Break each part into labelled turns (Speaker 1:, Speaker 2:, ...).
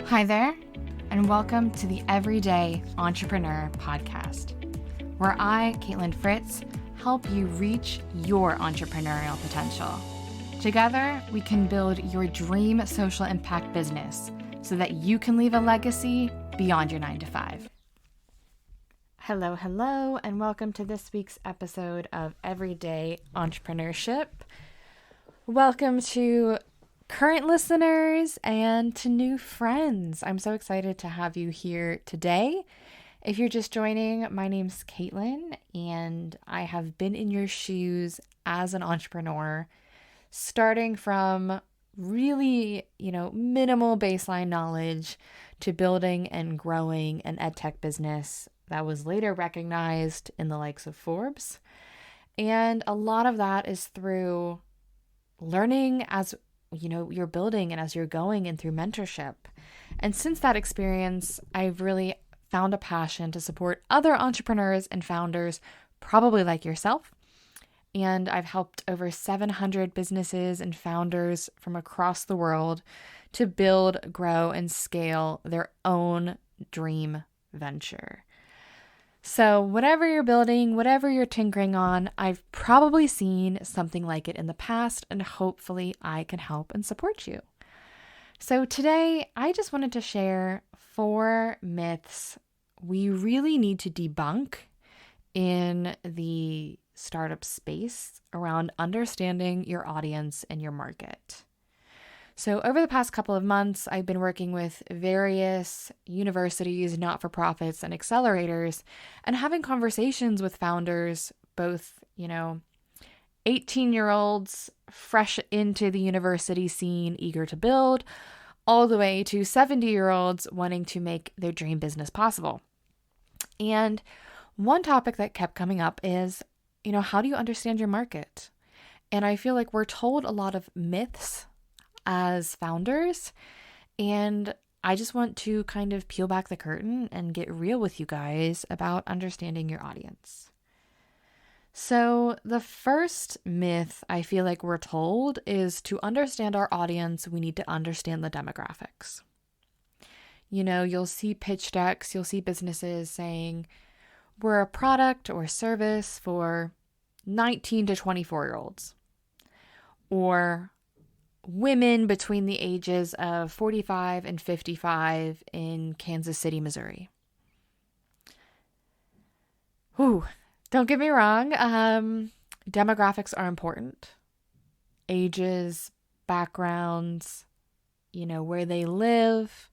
Speaker 1: Hi there, and welcome to the Everyday Entrepreneur Podcast, where I, Caitlin Fritz, help you reach your entrepreneurial potential. Together, we can build your dream social impact business so that you can leave a legacy beyond your 9-to-5. Hello, and welcome to this week's episode of Everyday Entrepreneurship. Welcome to current listeners and to new friends. I'm so excited to have you here today. If you're just joining, my name's Caitlin, and I have been in your shoes as an entrepreneur, starting from really, minimal baseline knowledge to building and growing an edtech business that was later recognized in the likes of Forbes. And a lot of that is through learning as you're building and as you're going and through mentorship. And since that experience, I've really found a passion to support other entrepreneurs and founders, probably like yourself. And I've helped over 700 businesses and founders from across the world to build, grow, and scale their own dream venture. So whatever you're building, whatever you're tinkering on, I've probably seen something like it in the past, and hopefully I can help and support you. So today, I just wanted to share 4 myths we really need to debunk in the startup space around understanding your audience and your market. So over the past couple of months, I've been working with various universities, not-for-profits, and accelerators, and having conversations with founders, both, 18-year-olds fresh into the university scene, eager to build, all the way to 70-year-olds wanting to make their dream business possible. And one topic that kept coming up is, how do you understand your market? And I feel like we're told a lot of myths as founders, and I just want to kind of peel back the curtain and get real with you guys about understanding your audience. So the first myth I feel like we're told is to understand our audience, we need to understand the demographics. You'll see pitch decks, you'll see businesses saying, we're a product or service for 19 to 24-year-olds, or women between the ages of 45 and 55 in Kansas City, Missouri. Don't get me wrong. Demographics are important. Ages, backgrounds, where they live,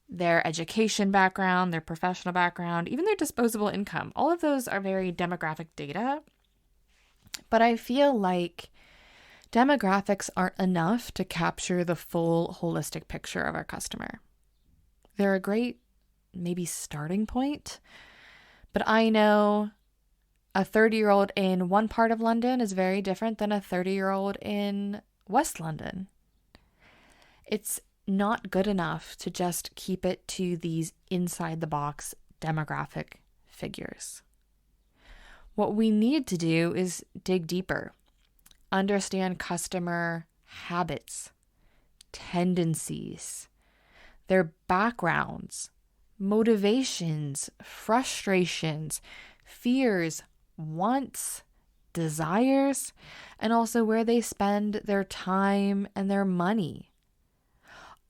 Speaker 1: their education background, their professional background, even their disposable income. All of those are very demographic data. But I feel like demographics aren't enough to capture the full holistic picture of our customer. They're a great, maybe starting point, but I know a 30-year-old in one part of London is very different than a 30-year-old in West London. It's not good enough to just keep it to these inside-the-box demographic figures. What we need to do is dig deeper. Understand customer habits, tendencies, their backgrounds, motivations, frustrations, fears, wants, desires, and also where they spend their time and their money.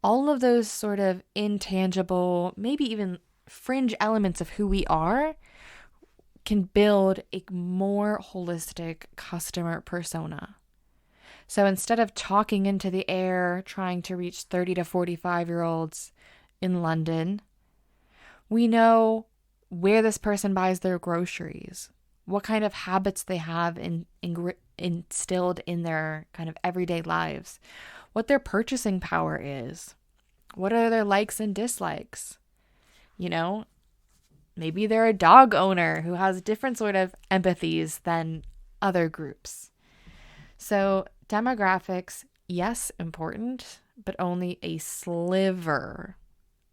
Speaker 1: All of those sort of intangible, maybe even fringe elements of who we are can build a more holistic customer persona. So instead of talking into the air, trying to reach 30 to 45-year-olds in London, we know where this person buys their groceries, what kind of habits they have instilled in their kind of everyday lives, what their purchasing power is, what are their likes and dislikes. Maybe they're a dog owner who has different sort of empathies than other groups. So demographics, yes, important, but only a sliver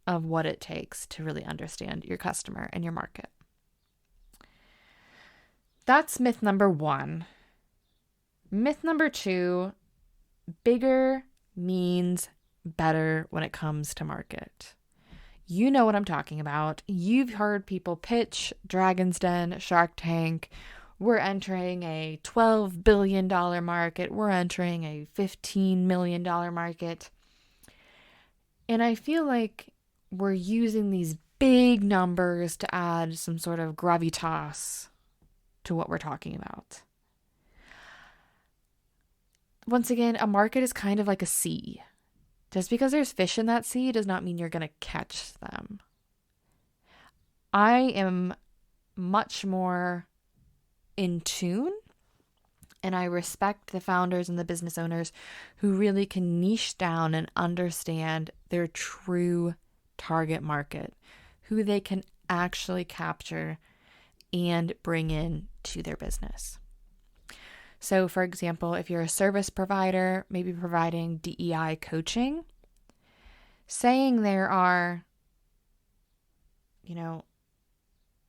Speaker 1: of what it takes to really understand your customer and your market. That's myth number 1. Myth number 2, bigger means better when it comes to market. You know what I'm talking about. You've heard people pitch Dragon's Den, Shark Tank. We're entering a $12 billion market. We're entering a $15 million market. And I feel like we're using these big numbers to add some sort of gravitas to what we're talking about. Once again, a market is kind of like a sea. Just because there's fish in that sea does not mean you're going to catch them. I am much more in tune, and I respect the founders and the business owners who really can niche down and understand their true target market, who they can actually capture and bring in to their business. So, for example, if you're a service provider, maybe providing DEI coaching, saying there are,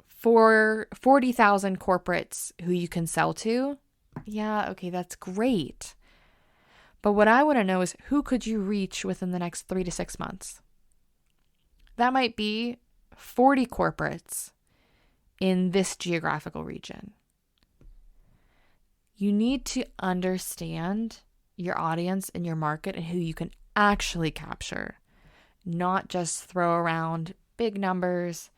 Speaker 1: 40,000 corporates who you can sell to, yeah, okay, that's great. But what I want to know is, who could you reach within the next 3 to 6 months? That might be 40 corporates in this geographical region. You need to understand your audience and your market and who you can actually capture, not just throw around big numbers,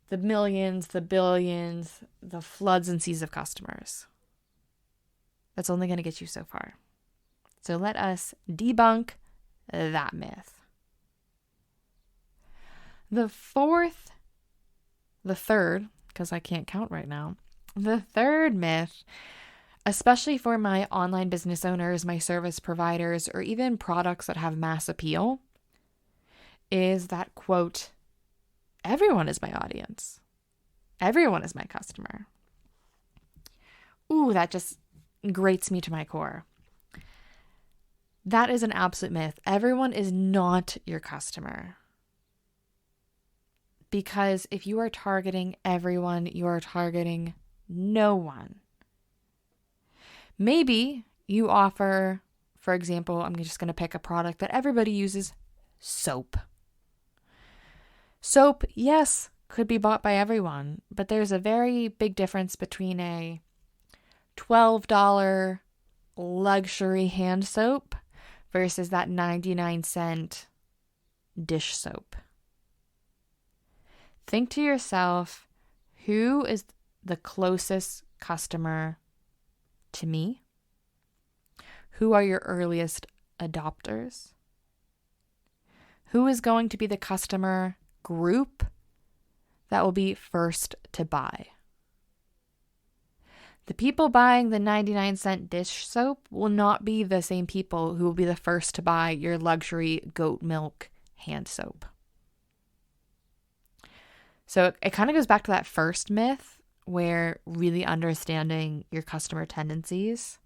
Speaker 1: the millions, the billions, the floods and seas of customers. That's only going to get you so far. So let us debunk that myth. The third, because I can't count right now, the third myth, especially for my online business owners, my service providers, or even products that have mass appeal, is that, quote, everyone is my audience. Everyone is my customer. Ooh, that just grates me to my core. That is an absolute myth. Everyone is not your customer. Because if you are targeting everyone, you are targeting no one. Maybe you offer, for example, I'm just going to pick a product that everybody uses, soap. Soap, yes, could be bought by everyone, but there's a very big difference between a $12 luxury hand soap versus that 99-cent dish soap. Think to yourself, who is the closest customer to me? Who are your earliest adopters? Who is going to be the customer group that will be first to buy? The people buying the 99-cent dish soap will not be the same people who will be the first to buy your luxury goat milk hand soap. So it kind of goes back to that first myth where really understanding your customer tendencies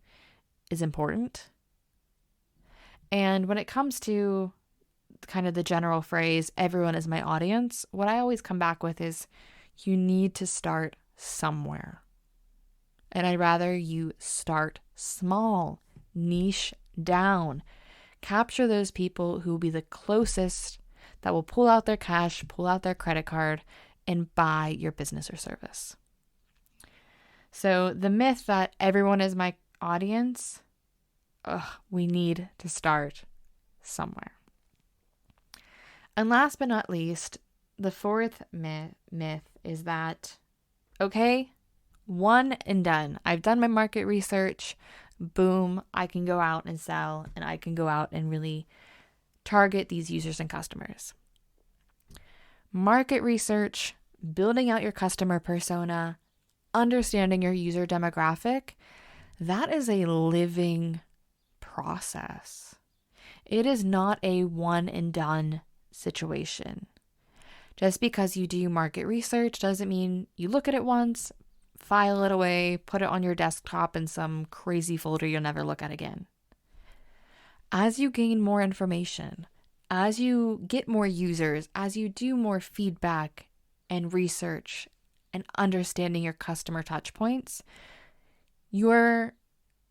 Speaker 1: is important. And when it comes to kind of the general phrase, everyone is my audience, what I always come back with is you need to start somewhere. And I'd rather you start small, niche down, capture those people who will be the closest that will pull out their cash, pull out their credit card, and buy your business or service. So the myth that everyone is my audience, we need to start somewhere. And last but not least, the fourth myth is that, okay, one and done. I've done my market research. Boom, I can go out and sell, and I can go out and really target these users and customers. Market research, building out your customer persona, understanding your user demographic, that is a living process. It is not a one and done situation. Just because you do market research doesn't mean you look at it once, file it away, put it on your desktop in some crazy folder you'll never look at again. As you gain more information, as you get more users, as you do more feedback and research and understanding your customer touch points, your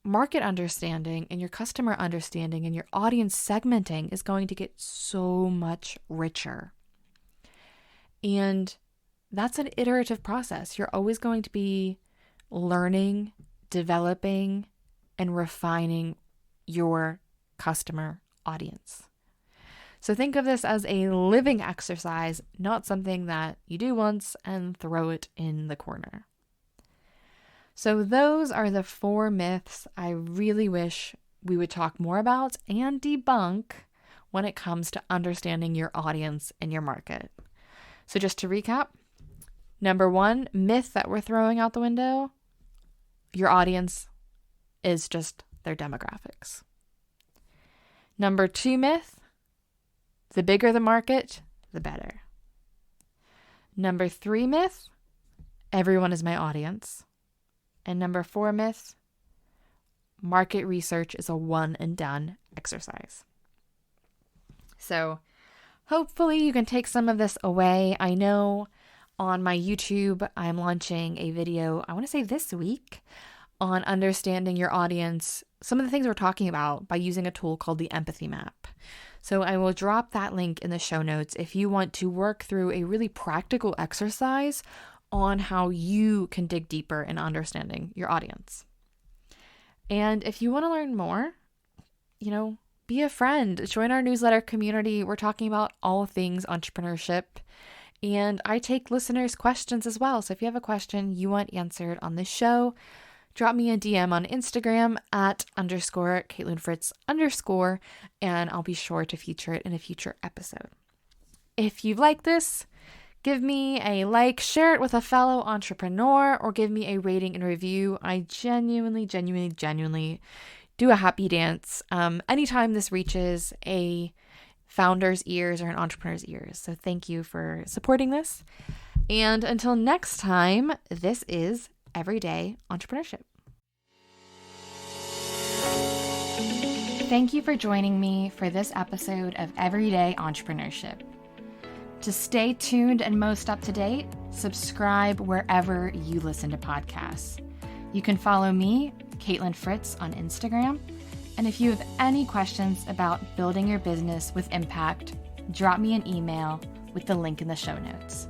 Speaker 1: market understanding and your customer understanding and your audience segmenting is going to get so much richer. And that's an iterative process. You're always going to be learning, developing, and refining your customer audience. So think of this as a living exercise, not something that you do once and throw it in the corner. So those are the 4 myths I really wish we would talk more about and debunk when it comes to understanding your audience and your market. So just to recap, number 1 myth that we're throwing out the window, your audience is just their demographics. Number 2 myth, the bigger the market, the better. Number 3 myth, everyone is my audience. And number 4 myth, market research is a one and done exercise. So hopefully you can take some of this away. I know on my YouTube, I'm launching a video, I want to say this week, on understanding your audience, some of the things we're talking about by using a tool called the Empathy Map. So I will drop that link in the show notes if you want to work through a really practical exercise on how you can dig deeper in understanding your audience. And if you want to learn more, be a friend, join our newsletter community. We're talking about all things entrepreneurship. And I take listeners' questions as well. So if you have a question you want answered on this show, drop me a DM on Instagram at _CaitlinFritz_, and I'll be sure to feature it in a future episode. If you like this, give me a like, share it with a fellow entrepreneur, or give me a rating and review. I genuinely do a happy dance anytime this reaches a founder's ears or an entrepreneur's ears. So thank you for supporting this. And until next time, this is Everyday Entrepreneurship. Thank you for joining me for this episode of Everyday Entrepreneurship. To stay tuned and most up to date, subscribe wherever you listen to podcasts. You can follow me, Caitlin Fritz, on Instagram. And if you have any questions about building your business with impact, drop me an email with the link in the show notes.